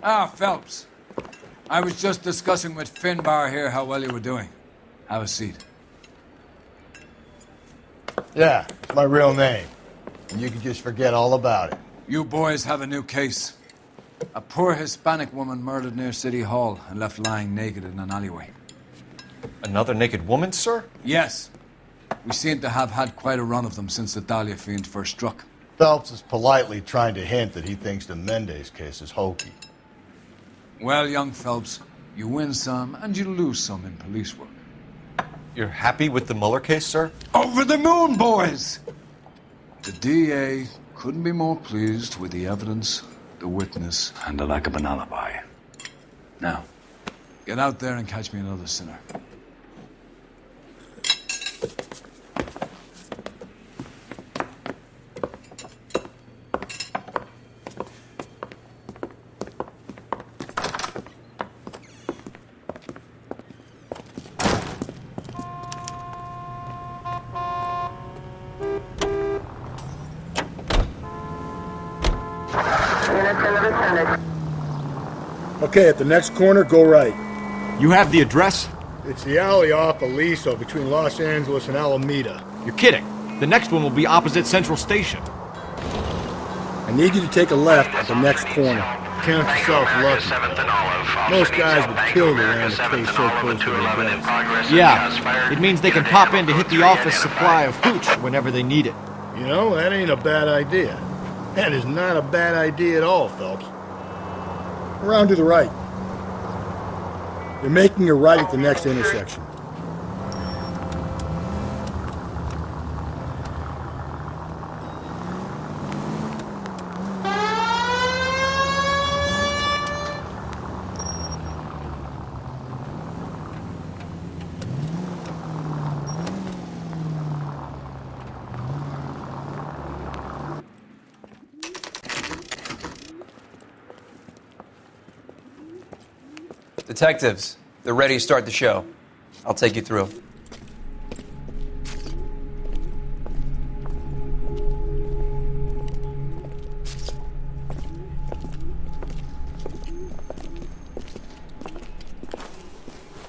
Ah, Phelps. I was just discussing with Finbar here how well you were doing. Have a seat. Yeah, it's my real name. And you can just forget all about it. You boys have a new case. A poor Hispanic woman murdered near City Hall and left lying naked in an alleyway. Another naked woman, sir? Yes. We seem to have had quite a run of them since the Dahlia fiend first struck. Phelps is politely trying to hint that he thinks the Mendez case is hokey. Well, young Phelps, you win some and you lose some in police work. You're happy with the Mueller case, sir? Over the moon, boys! The DA couldn't be more pleased with the evidence, the witness, and the lack of an alibi. Now, get out there and catch me another sinner. Okay, at the next corner, go right. You have the address? It's the alley off Aliso between Los Angeles and Alameda. You're kidding. The next one will be opposite Central Station. I need you to take a left at the next corner. Count yourself lucky. Most guys would kill to land a case so close to their beds. Yeah, it means they can pop in to hit the office supply of hooch whenever they need it. You know, that ain't a bad idea. That is not a bad idea at all, Phelps. Around to the right. You're making a right at the next intersection. Detectives, they're ready to start the show. I'll take you through.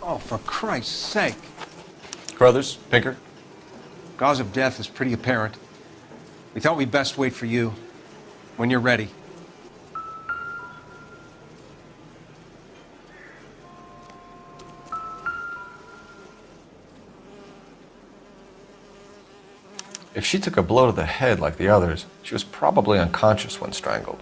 Oh, for Christ's sake. Carruthers, Pinker? Cause of death is pretty apparent. We thought we'd best wait for you. When you're ready. If she took a blow to the head like the others, she was probably unconscious when strangled.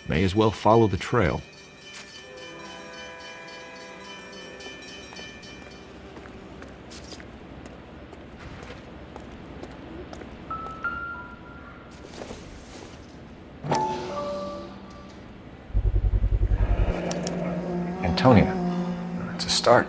May as well follow the trail. Antonia, it's a start.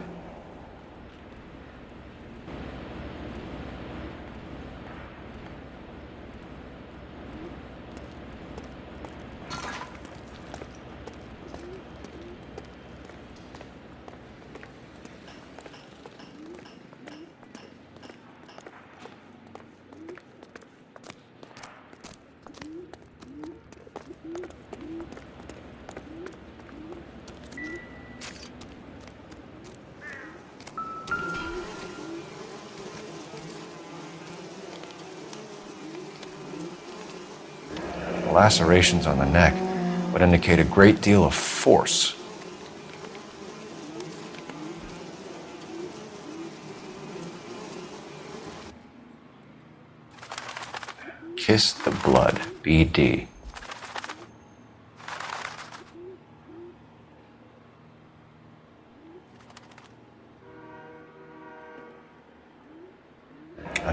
Lacerations on the neck would indicate a great deal of force. Kiss the blood, BD.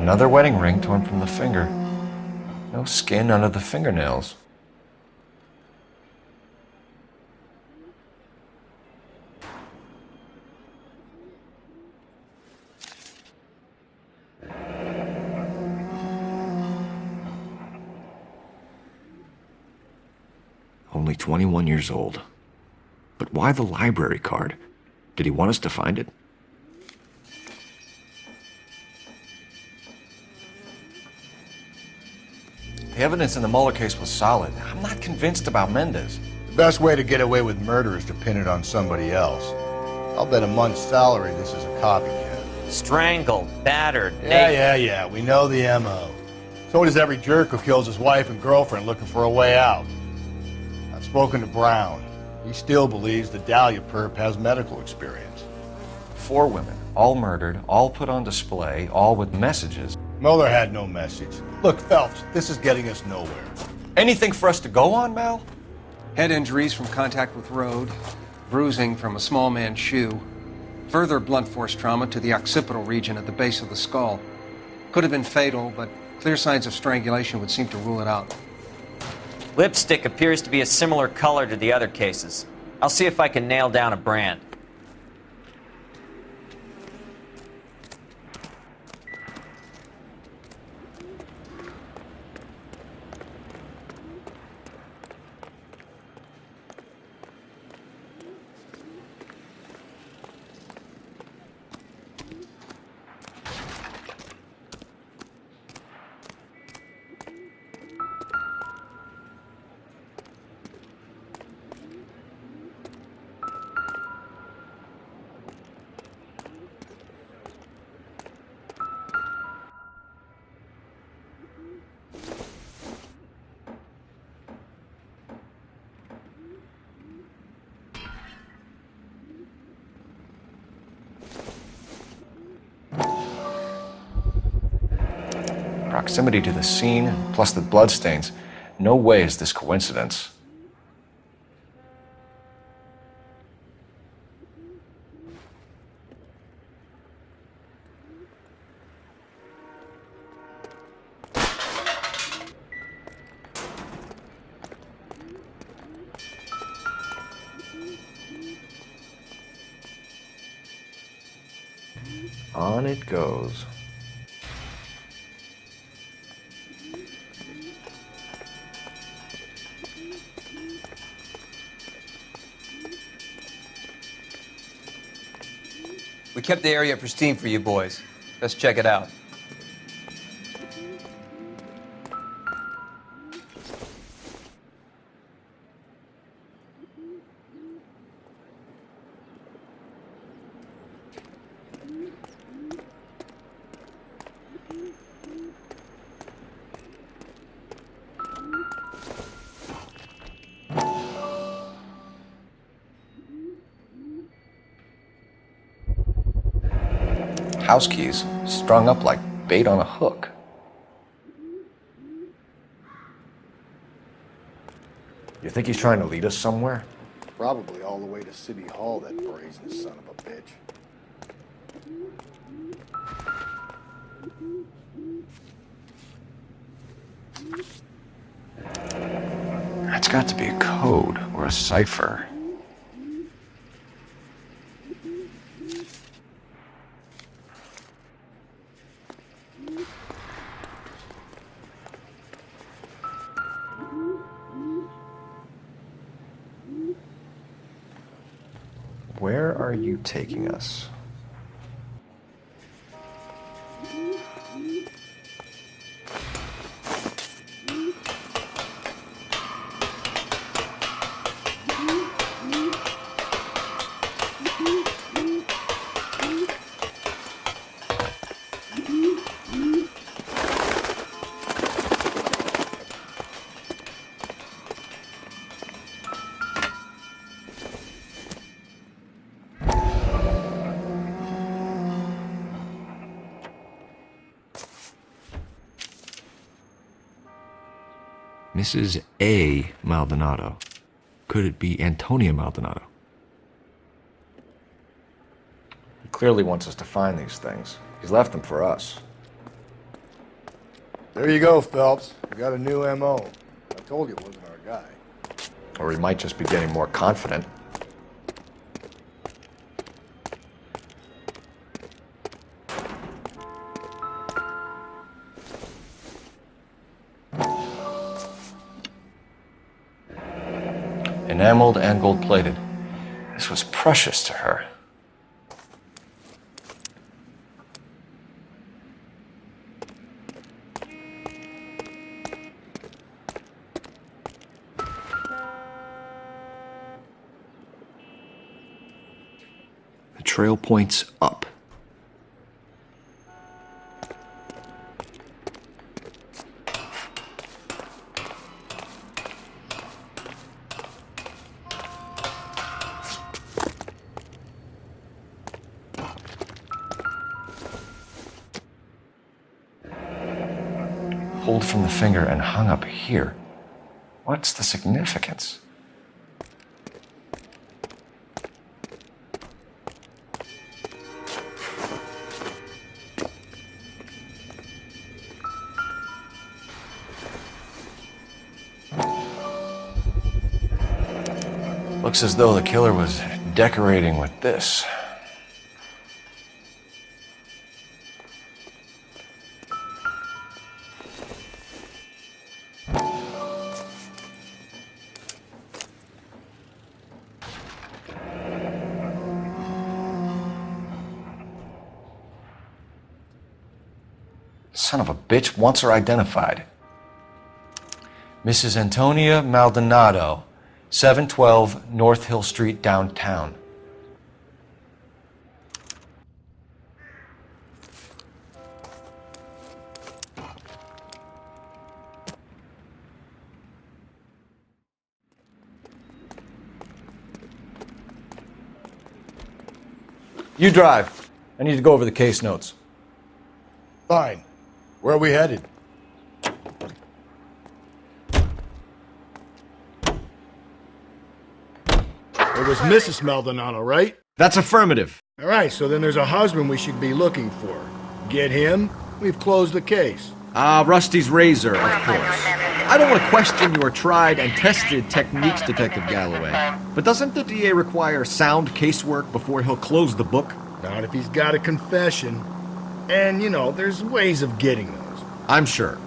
Another wedding ring torn from the finger. No skin under the fingernails. Only 21 years old. But why the library card? Did he want us to find it? The evidence in the Mueller case was solid. I'm not convinced about Mendez. The best way to get away with murder is to pin it on somebody else. I'll bet a month's salary this is a copycat. Strangled, battered, Yeah, we know the M.O. So does every jerk who kills his wife and girlfriend looking for a way out. I've spoken to Brown. He still believes the Dahlia perp has medical experience. 4 women, all murdered, all put on display, all with messages. Mueller had no message. Look, Phelps, this is getting us nowhere. Anything for us to go on, Mal? Head injuries from contact with road, bruising from a small man's shoe, further blunt force trauma to the occipital region at the base of the skull. Could have been fatal, but clear signs of strangulation would seem to rule it out. Lipstick appears to be a similar color to the other cases. I'll see if I can nail down a brand. Proximity to the scene, plus the bloodstains. No way is this coincidence. On it goes. We kept the area pristine for you boys. Let's check it out. House keys strung up like bait on a hook. You think he's trying to lead us somewhere? Probably all the way to City Hall, that brazen son of a bitch. That's got to be a code or a cipher. Where are you taking us? Mrs. A. Maldonado. Could it be Antonia Maldonado? He clearly wants us to find these things. He's left them for us. There you go, Phelps. We got a new M.O. I told you it wasn't our guy. Or he might just be getting more confident. Enameled and gold-plated. This was precious to her. The trail points up. Pulled from the finger and hung up here. What's the significance? Looks as though the killer was decorating with this. Son of a bitch wants her identified. Mrs. Antonia Maldonado, 712 North Hill Street, downtown. You drive. I need to go over the case notes. Fine. Where are we headed? It was Mrs. Maldonado, right? That's affirmative. All right, so then there's a husband we should be looking for. Get him, we've closed the case. Rusty's razor, of course. I don't want to question your tried and tested techniques, Detective Galloway. But doesn't the DA require sound casework before he'll close the book? Not if he's got a confession. And, you know, there's ways of getting those. I'm sure.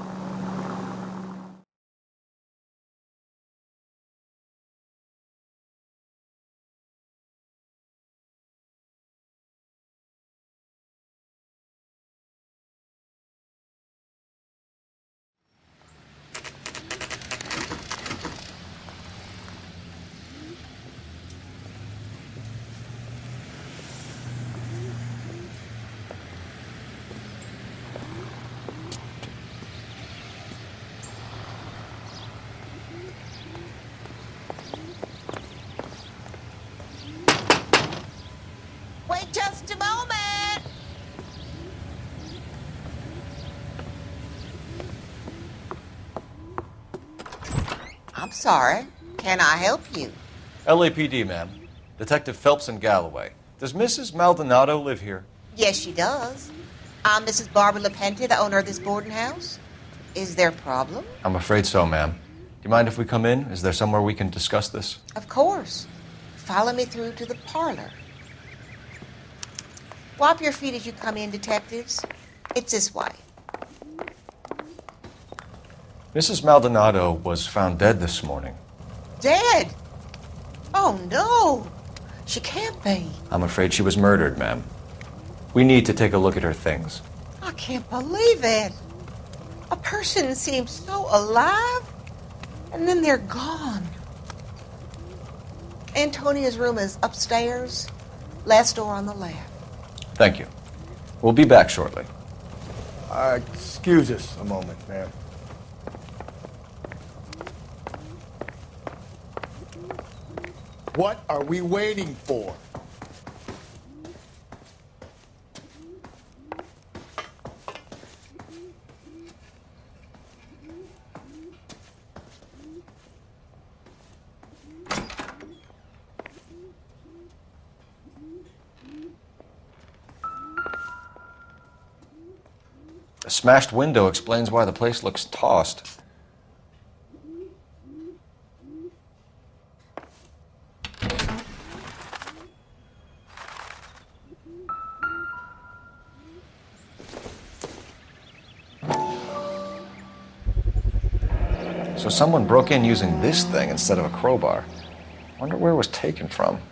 Wait just a moment. I'm sorry. Can I help you? LAPD, ma'am. Detective Phelps and Galloway. Does Mrs. Maldonado live here? Yes, she does. I'm Mrs. Barbara LaPenta, the owner of this boarding house. Is there a problem? I'm afraid so, ma'am. Do you mind if we come in? Is there somewhere we can discuss this? Of course. Follow me through to the parlor. Wipe your feet as you come in, detectives. It's this way. Mrs. Maldonado was found dead this morning. Dead? Oh, no. She can't be. I'm afraid she was murdered, ma'am. We need to take a look at her things. I can't believe it. A person seems so alive, and then they're gone. Antonia's room is upstairs, last door on the left. Thank you. We'll be back shortly. Excuse us a moment, ma'am. What are we waiting for? The smashed window explains why the place looks tossed. So someone broke in using this thing instead of a crowbar. Wonder where it was taken from.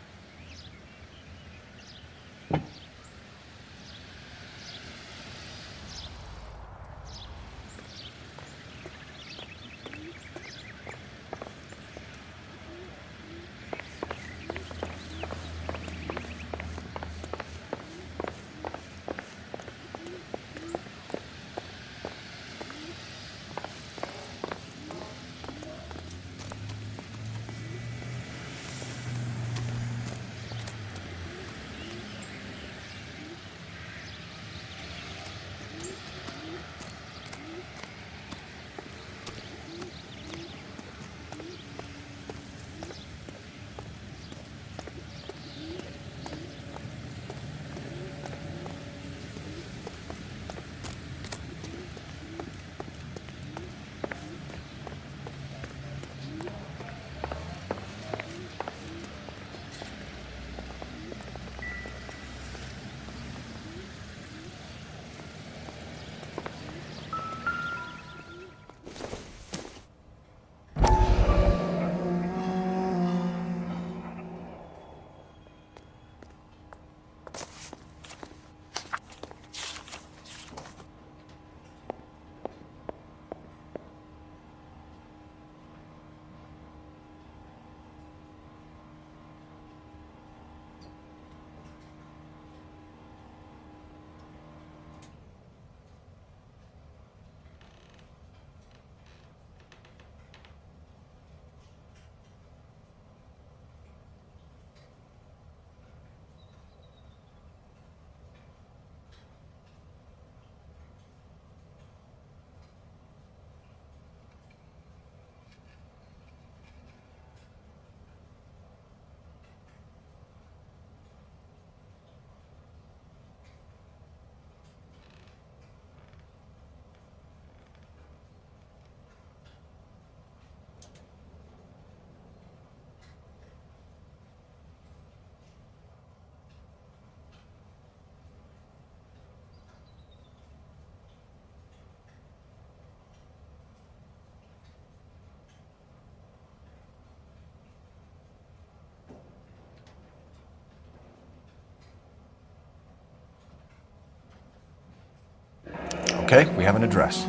Okay, we have an address.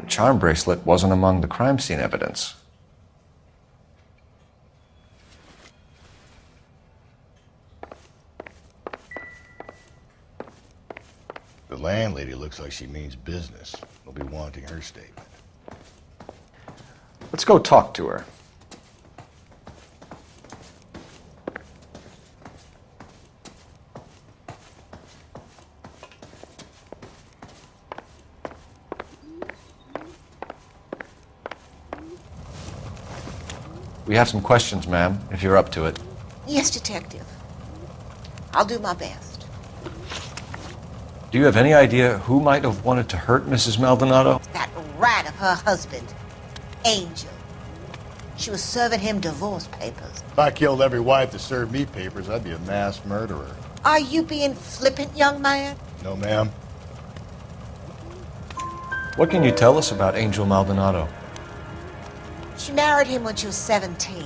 The charm bracelet wasn't among the crime scene evidence. The landlady looks like she means business. They'll be wanting her statement. Let's go talk to her. We have some questions, ma'am, if you're up to it. Yes, Detective. I'll do my best. Do you have any idea who might have wanted to hurt Mrs. Maldonado? That rat of her husband, Angel. She was serving him divorce papers. If I killed every wife that served me papers, I'd be a mass murderer. Are you being flippant, young man? No, ma'am. What can you tell us about Angel Maldonado? She married him when she was 17.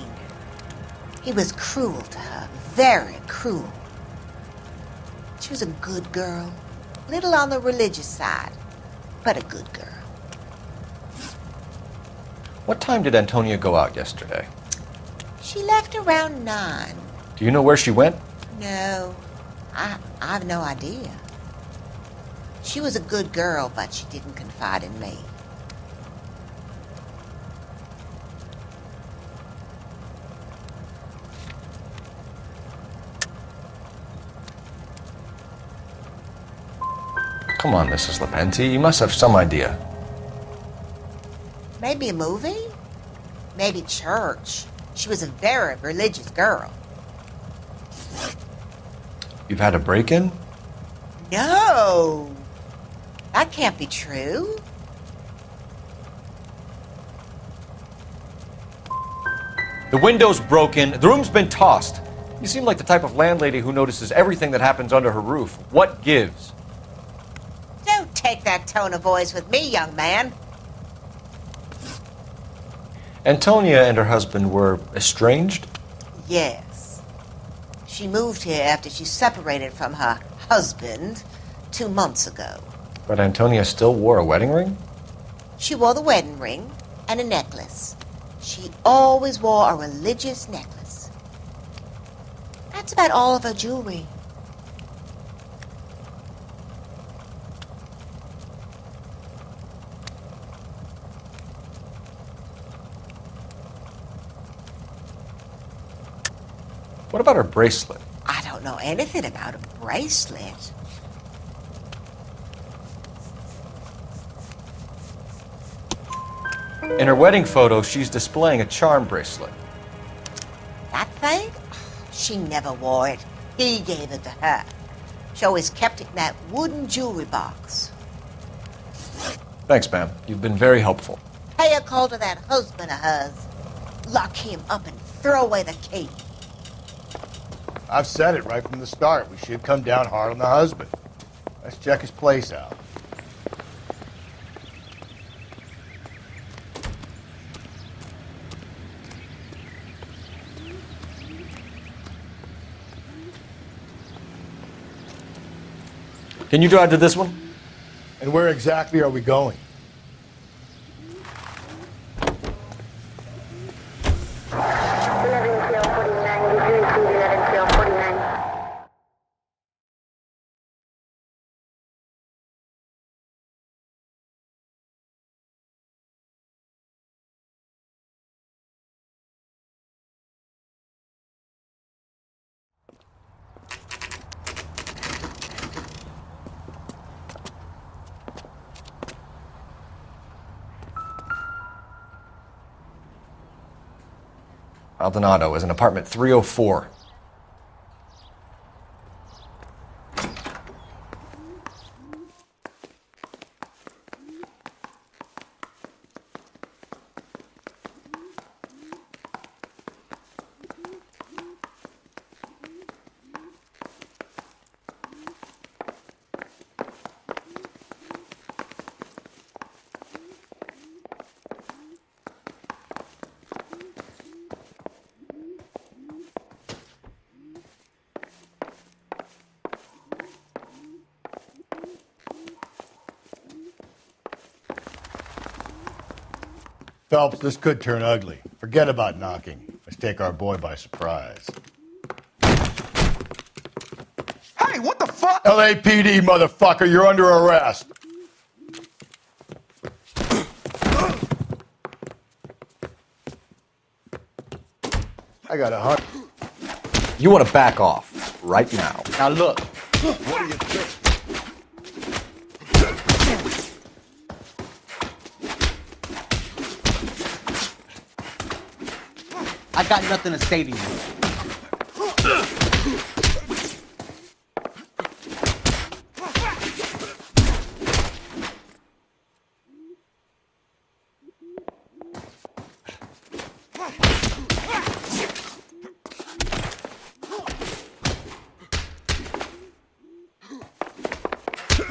He was cruel to her, very cruel. She was a good girl, little on the religious side, but a good girl. What time did Antonia go out yesterday? She left around 9. Do you know where she went? No, I've no idea. She was a good girl, but she didn't confide in me. Come on, Mrs. Lepenti, you must have some idea. Maybe a movie? Maybe church. She was a very religious girl. You've had a break-in? No! That can't be true. The window's broken, the room's been tossed. You seem like the type of landlady who notices everything that happens under her roof. What gives? Don't take that tone of voice with me, young man. Antonia and her husband were estranged? Yes. She moved here after she separated from her husband 2 months ago. But Antonia still wore a wedding ring? She wore the wedding ring and a necklace. She always wore a religious necklace. That's about all of her jewelry. What about her bracelet? I don't know anything about a bracelet. In her wedding photo, she's displaying a charm bracelet. That thing? She never wore it. He gave it to her. She always kept it in that wooden jewelry box. Thanks, ma'am. You've been very helpful. Pay a call to that husband of hers. Lock him up and throw away the key. I've said it right from the start. We should come down hard on the husband. Let's check his place out. Can you drive to this one? And where exactly are we going? Maldonado is in apartment 304. Phelps, this could turn ugly. Forget about knocking. Let's take our boy by surprise. Hey, what the fuck? LAPD, motherfucker, you're under arrest. I got 100. You want to back off right now. Now look, what do you think? I got nothing to say to you.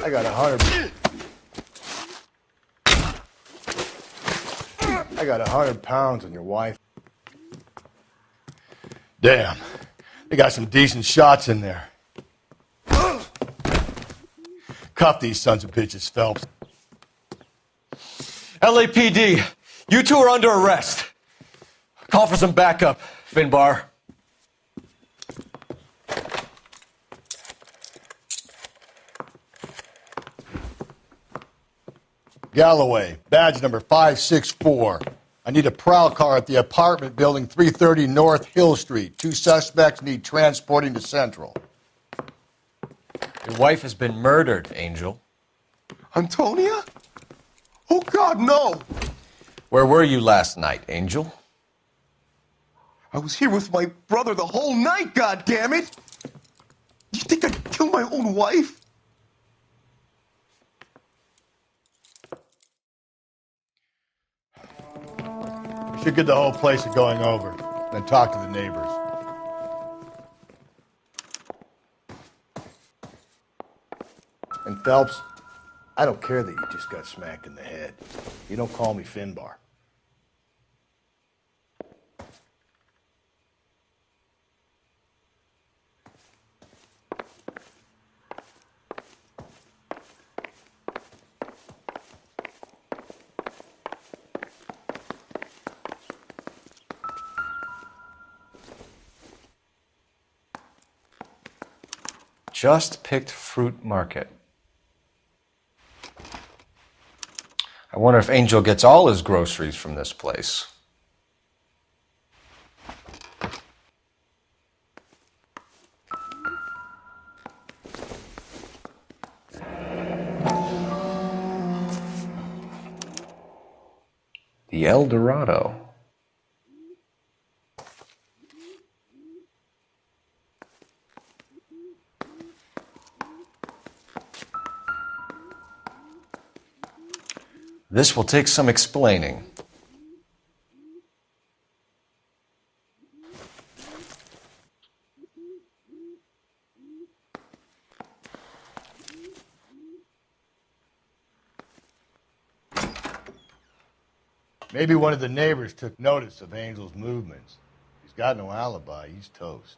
I got 100. I got 100 pounds on your wife. Damn, they got some decent shots in there. Cuff these sons of bitches, Phelps. LAPD, you two are under arrest. Call for some backup, Finbar. Galloway, badge number 564. I need a prowl car at the apartment building 330 North Hill Street. 2 suspects need transporting to Central. Your wife has been murdered, Angel. Antonia? Oh, God, no! Where were you last night, Angel? I was here with my brother the whole night, goddammit! You think I'd kill my own wife? We should get the whole place a going over, then talk to the neighbors. And Phelps, I don't care that you just got smacked in the head. You don't call me Finbar. Just picked fruit market. I wonder if Angel gets all his groceries from this place. The El Dorado. This will take some explaining. Maybe one of the neighbors took notice of Angel's movements. He's got no alibi. He's toast.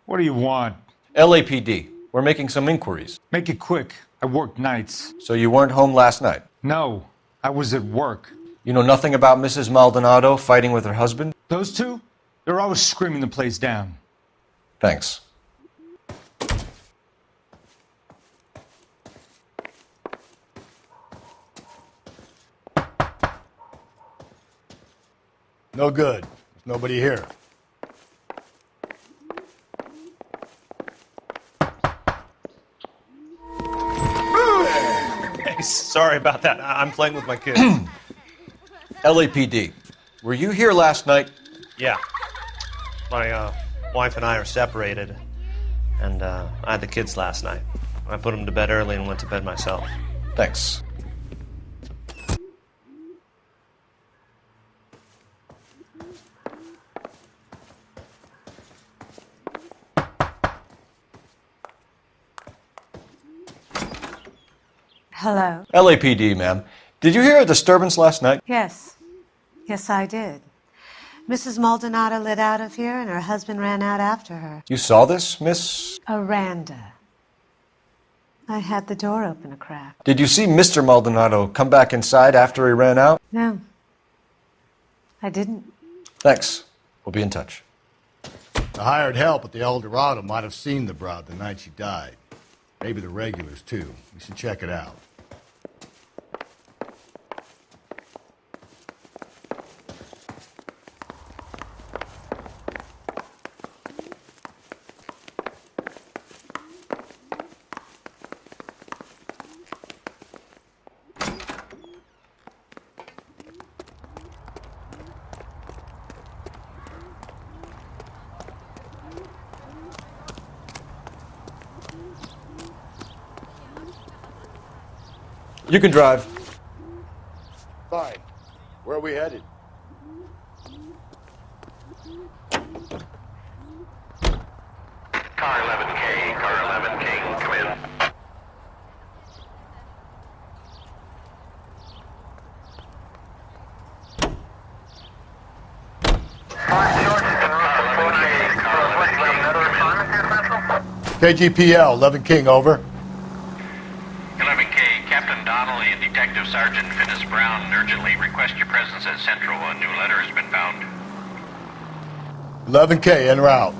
What do you want? LAPD. We're making some inquiries. Make it quick. I work nights. So you weren't home last night? No, I was at work. You know nothing about Mrs. Maldonado fighting with her husband? Those two? They're always screaming the place down. Thanks. No good. There's nobody here. Sorry about that. I'm playing with my kids. LAPD. Were you here last night? Yeah. My wife and I are separated, and I had the kids last night. I put them to bed early and went to bed myself. Thanks. Hello. LAPD, ma'am. Did you hear a disturbance last night? Yes. Yes, I did. Mrs. Maldonado lit out of here, and her husband ran out after her. You saw this, Miss? Aranda. I had the door open a crack. Did you see Mr. Maldonado come back inside after he ran out? No. I didn't. Thanks. We'll be in touch. The hired help at the El Dorado might have seen the broad the night she died. Maybe the regulars, too. We should check it out. You can drive. Fine. Where are we headed? Car 11K, Car 11K, come in. KGPL, 11 King, over. Sergeant Finis Brown urgently request your presence at Central. A new letter has been found. 11K, en route.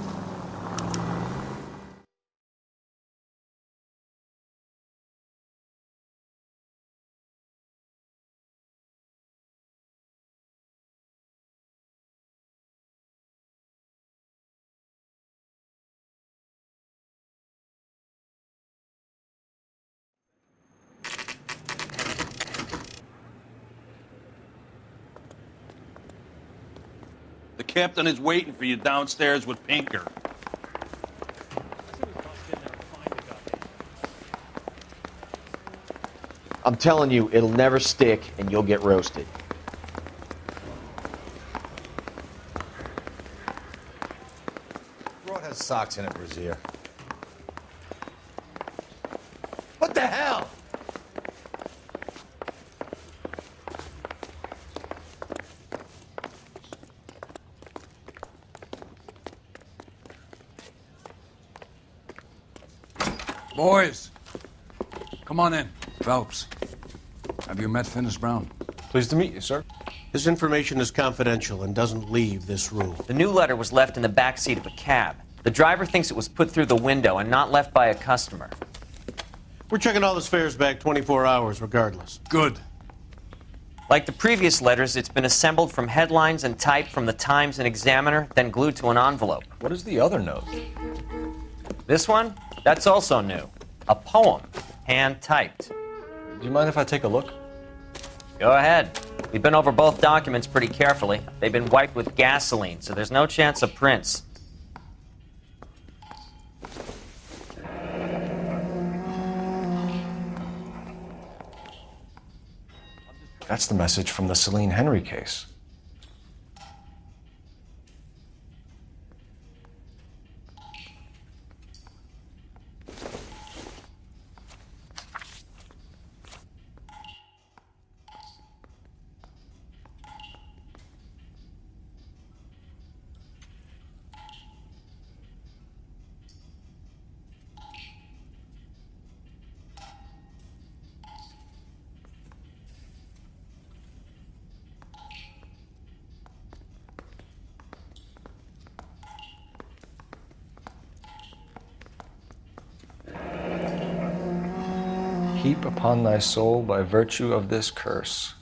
The captain is waiting for you downstairs with Pinker. I'm telling you, it'll never stick and you'll get roasted. Broad has socks in it, Brazier. What the hell? Boys, come on in. Phelps, have you met Finis Brown? Pleased to meet you, sir. His information is confidential and doesn't leave this room. The new letter was left in the back seat of a cab. The driver thinks it was put through the window and not left by a customer. We're checking all his fares back 24 hours regardless. Good. Like the previous letters, it's been assembled from headlines and typed from the Times and Examiner, then glued to an envelope. What is the other note? This one? That's also new. A poem, hand-typed. Do you mind if I take a look? Go ahead. We've been over both documents pretty carefully. They've been wiped with gasoline, so there's no chance of prints. That's the message from the Celine Henry case. Heap upon thy soul by virtue of this curse.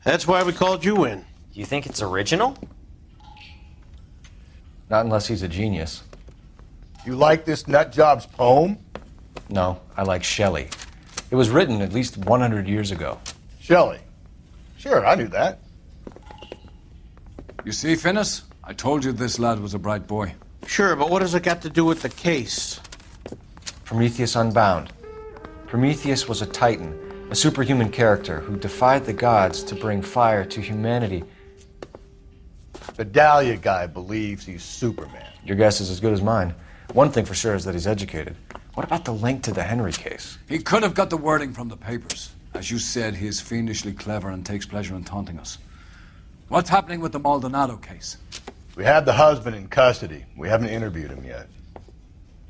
That's why we called you in. Do you think it's original? Not unless he's a genius. You like this nutjob's poem? No, I like Shelley. It was written at least 100 years ago. Shelley? Sure, I knew that. You see, Finis? I told you this lad was a bright boy. Sure, but what has it got to do with the case? Prometheus Unbound. Prometheus was a titan, a superhuman character who defied the gods to bring fire to humanity. The Dahlia guy believes he's Superman. Your guess is as good as mine. One thing for sure is that he's educated. What about the link to the Henry case? He could have got the wording from the papers. As you said, he is fiendishly clever and takes pleasure in taunting us. What's happening with the Maldonado case? We have the husband in custody. We haven't interviewed him yet.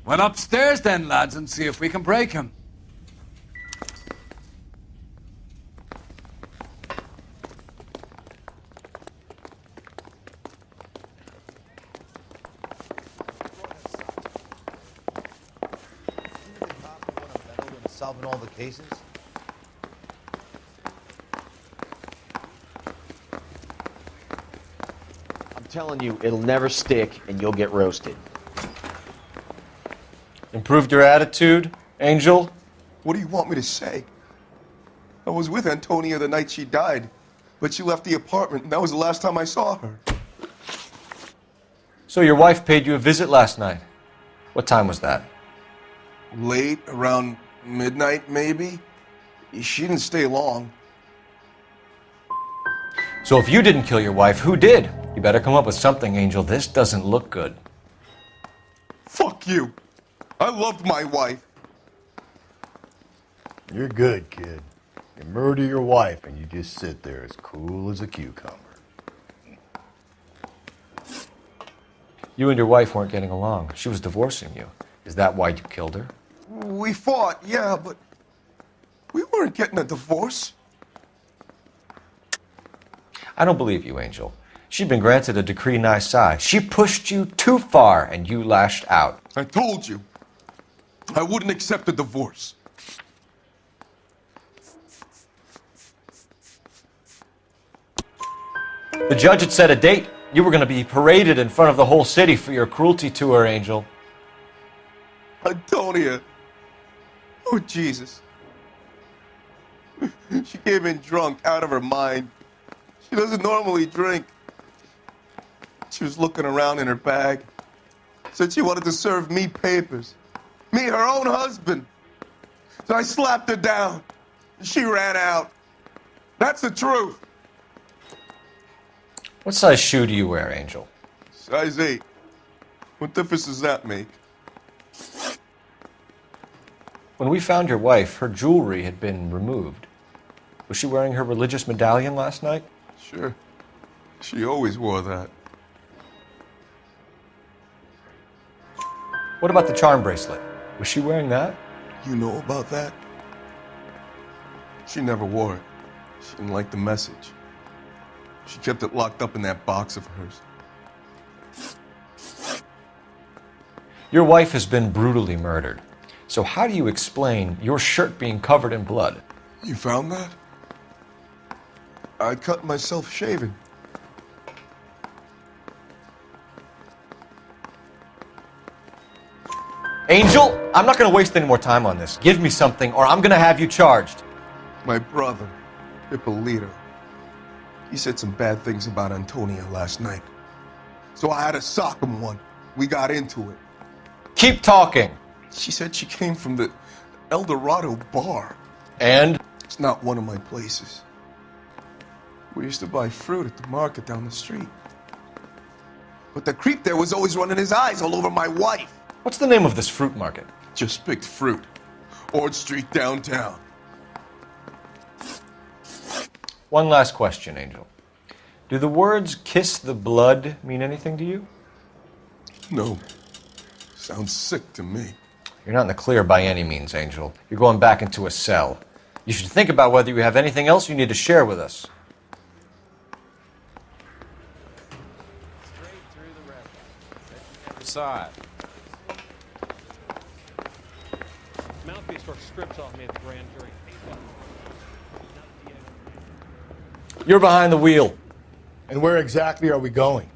Well, upstairs then, lads, and see if we can break him. Solving all the cases? I'm telling you, it'll never stick and you'll get roasted. Improved your attitude, Angel? What do you want me to say? I was with Antonia the night she died, but she left the apartment, and that was the last time I saw her. So your wife paid you a visit last night. What time was that? Late, around midnight, maybe? She didn't stay long. So if you didn't kill your wife, who did? You better come up with something, Angel. This doesn't look good. Fuck you! I loved my wife. You're good, kid. You murder your wife and you just sit there as cool as a cucumber. You and your wife weren't getting along. She was divorcing you. Is that why you killed her? We fought, yeah, but We weren't getting a divorce. I don't believe you, Angel. She'd been granted a decree nisi. She pushed you too far, and you lashed out. I told you. I wouldn't accept a divorce. The judge had set a date. You were going to be paraded in front of the whole city for your cruelty to her, Angel. Antonia. Oh, Jesus. She came in drunk, out of her mind. She doesn't normally drink. She was looking around in her bag. Said she wanted to serve me papers. Me, her own husband. So I slapped her down. She ran out. That's the truth. What size shoe do you wear, Angel? Size 8. What difference does that make? When we found your wife, her jewelry had been removed. Was she wearing her religious medallion last night? Sure. She always wore that. What about the charm bracelet? Was she wearing that? You know about that? She never wore it. She didn't like the message. She kept it locked up in that box of hers. Your wife has been brutally murdered. So how do you explain your shirt being covered in blood? You found that? I cut myself shaving. Angel, I'm not going to waste any more time on this. Give me something or I'm going to have you charged. My brother, Ippolito, he said some bad things about Antonia last night. So I had to sock him one. We got into it. Keep talking. She said she came from the El Dorado bar. And? It's not one of my places. We used to buy fruit at the market down the street. But the creep there was always running his eyes all over my wife. What's the name of this fruit market? Just picked fruit. Ord Street downtown. One last question, Angel. Do the words kiss the blood mean anything to you? No. Sounds sick to me. You're not in the clear by any means, Angel. You're going back into a cell. You should think about whether you have anything else you need to share with us. Saw it. Mouthpiece sort of strips off me at the grand jury. You're behind the wheel. And where exactly are we going?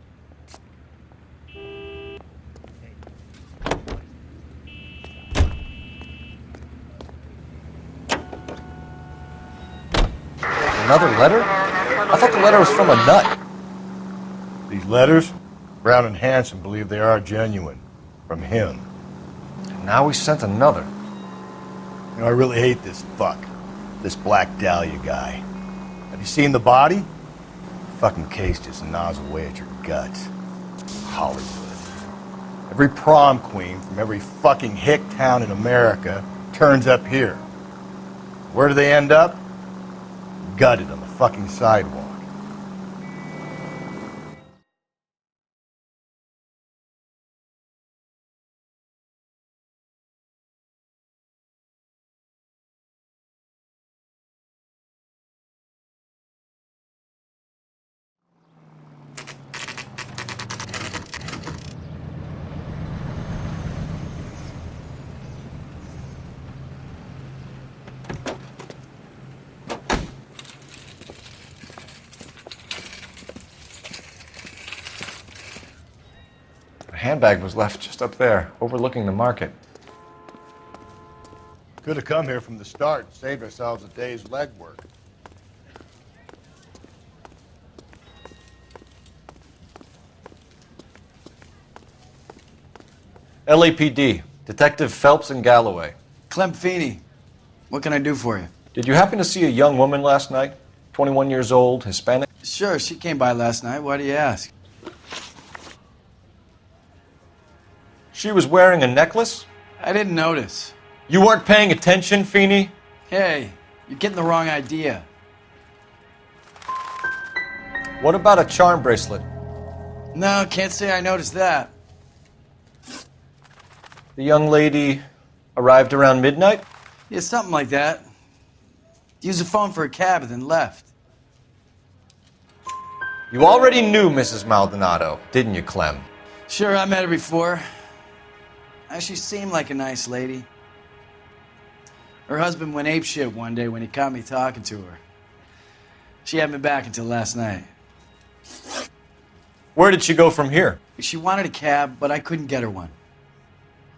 Another letter? I thought the letter was from a nut. These letters? Brown and Hanson believe they are genuine. From him. And now we sent another. You know, I really hate this fuck. This Black Dahlia guy. Have you seen the body? Fucking case just gnaws away at your guts. Hollywood. Every prom queen from every fucking hick town in America turns up here. Where do they end up? Gutted on the fucking sidewalk. The handbag was left just up there, overlooking the market. Could have come here from the start and saved ourselves a day's legwork. LAPD, Detective Phelps and Galloway. Clem Feeney, what can I do for you? Did you happen to see a young woman last night? 21 years old, Hispanic? Sure, she came by last night. Why do you ask? She was wearing a necklace? I didn't notice. You weren't paying attention, Feeney? Hey, you're getting the wrong idea. What about a charm bracelet? No, can't say I noticed that. The young lady arrived around midnight? Yeah, something like that. Used the phone for a cab and then left. You already knew Mrs. Maldonado, didn't you, Clem? Sure, I met her before. She seemed like a nice lady. Her husband went apeshit one day when he caught me talking to her. She had me back until last night. Where did she go from here? She wanted a cab, but I couldn't get her one.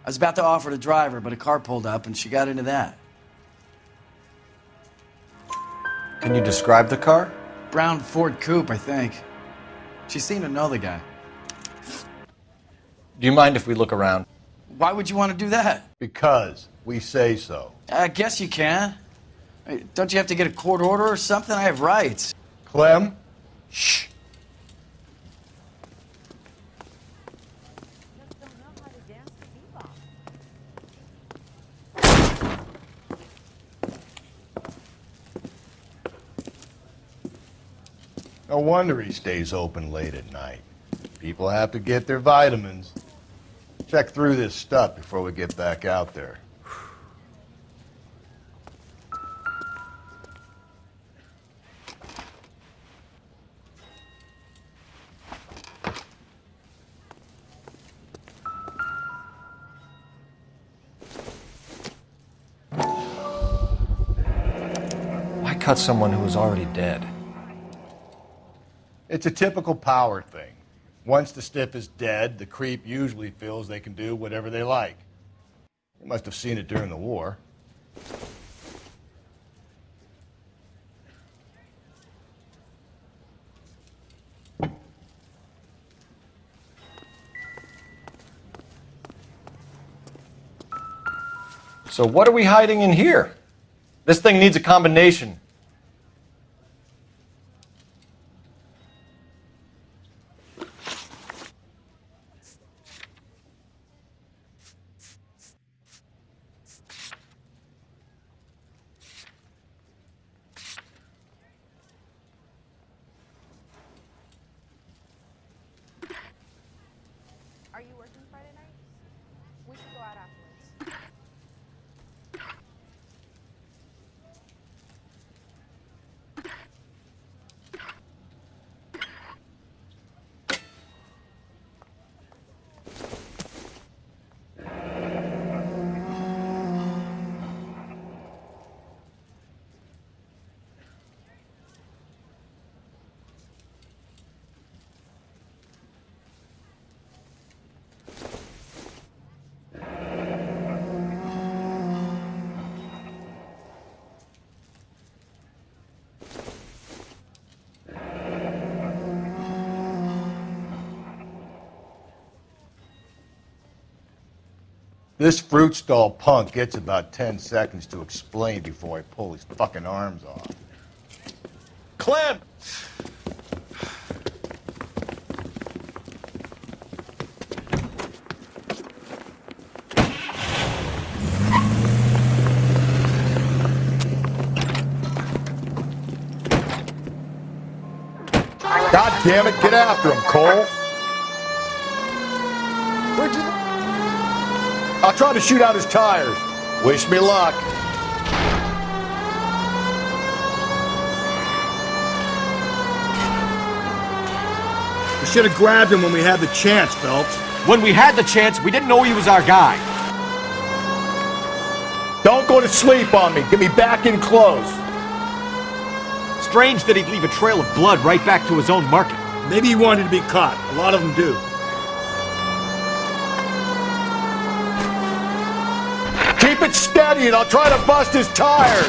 I was about to offer to drive her, but a car pulled up and she got into that. Can you describe the car? Brown Ford Coupe, I think. She seemed to know the guy. Do you mind if we look around? Why would you want to do that? Because we say so. I guess you can. Hey, don't you have to get a court order or something? I have rights. Clem? Shh. No wonder he stays open late at night. People have to get their vitamins. Check through this stuff before we get back out there. Why cut someone who was already dead? It's a typical power thing. Once the stiff is dead, the creep usually feels they can do whatever they like. You must have seen it during the war. So what are we hiding in here? This thing needs a combination. Are you working Friday night? We should go out afterwards. This fruit stall punk gets about 10 seconds to explain before I pull his fucking arms off. Clem! God damn it, get after him, Cole! Where'd you... I'll try to shoot out his tires. Wish me luck. We should have grabbed him when we had the chance, Phelps. When we had the chance, we didn't know he was our guy. Don't go to sleep on me. Get me back in close. Strange that he'd leave a trail of blood right back to his own market. Maybe he wanted to be caught. A lot of them do. Keep it steady and I'll try to bust his tires.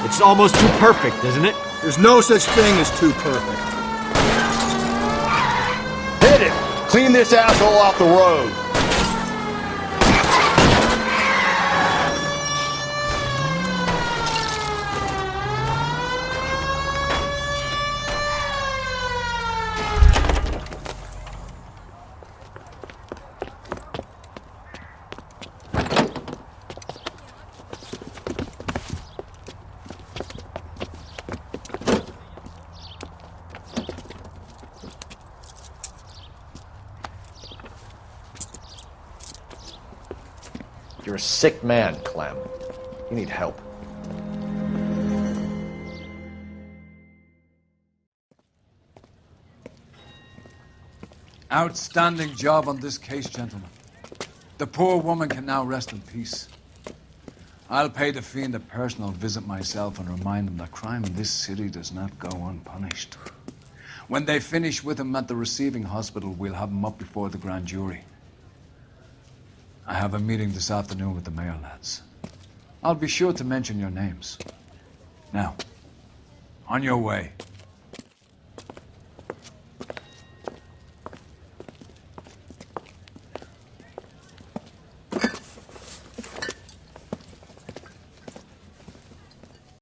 It's almost too perfect, isn't it? There's no such thing as too perfect. Hit it! Clean this asshole off the road. You're a sick man, Clem. You need help. Outstanding job on this case, gentlemen. The poor woman can now rest in peace. I'll pay the fiend a personal visit myself and remind him that crime in this city does not go unpunished. When they finish with him at the receiving hospital, we'll have him up before the grand jury. I have a meeting this afternoon with the mayor lads. I'll be sure to mention your names. Now, on your way.